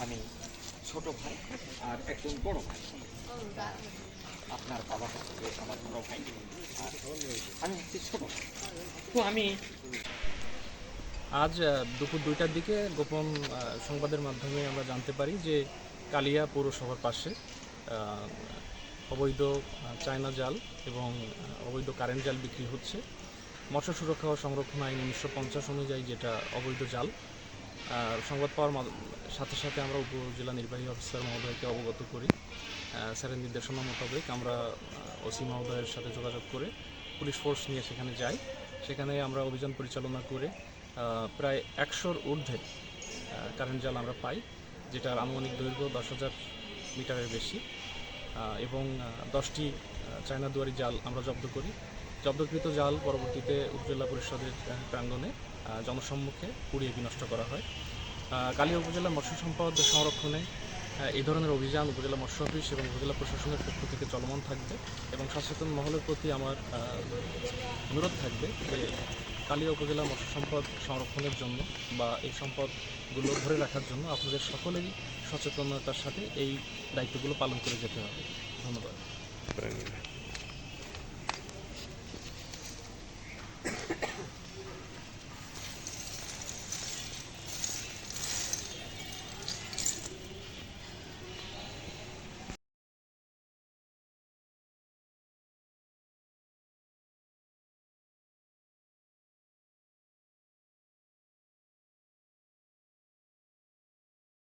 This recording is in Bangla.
আমি ছোট ভাই আর একজন বড় ভাই। আপনার বাবা হচ্ছে আমার বড় ভাই আর আমি হচ্ছি ছোট ভাই। তো আমি আজ দুপুর 2টার দিকে গোপন সংবাদের মাধ্যমে আমরা জানতে পারি যে কালিয়া পৌরসভার পাশে অবৈধ চায়না জাল এবং অবৈধ কারেন্ট জাল বিক্রি হচ্ছে। মৎস্য সুরক্ষা ও সংরক্ষণ আইন 1950 অনুযায়ী যেটা অবৈধ জাল। সংবাদ পাওয়ার সাথে সাথে আমরা উপজেলা নির্বাহী অফিসার মহোদয়কে অবগত করি। স্যারের নির্দেশনা মোতাবেক আমরা ওসি মহোদয়ের সাথে যোগাযোগ করে পুলিশ ফোর্স নিয়ে সেখানে যাই। সেখানে আমরা অভিযান পরিচালনা করে প্রায় 100-র ঊর্ধ্বে কারেন্ট জাল আমরা পাই, যেটার আনুমানিক দৈর্ঘ্য 10,000 মিটারের বেশি, এবং 10টি চায়না দুয়ারি জাল আমরা জব্দ করি। জব্দকৃত জাল পরবর্তীতে উপজেলা পরিষদের প্রাঙ্গণে জনসম্মুখে পুড়িয়ে বিনষ্ট করা হয়। কালিয়া উপজেলা মৎস্য সম্পদ সংরক্ষণে এই ধরনের অভিযান উপজেলা মৎস্য অফিস এবং উপজেলা প্রশাসনের পক্ষ থেকে চলমান থাকবে এবং সচেতন মহলের প্রতি আমার অনুরোধ থাকবে যে কালিয়া উপজেলা মৎস্য সম্পদ সংরক্ষণের জন্য বা এই সম্পদগুলো ধরে রাখার জন্য আপনাদের সকলেরই সচেতনতার সাথে এই দায়িত্বগুলো পালন করে যেতে হবে। ধন্যবাদ।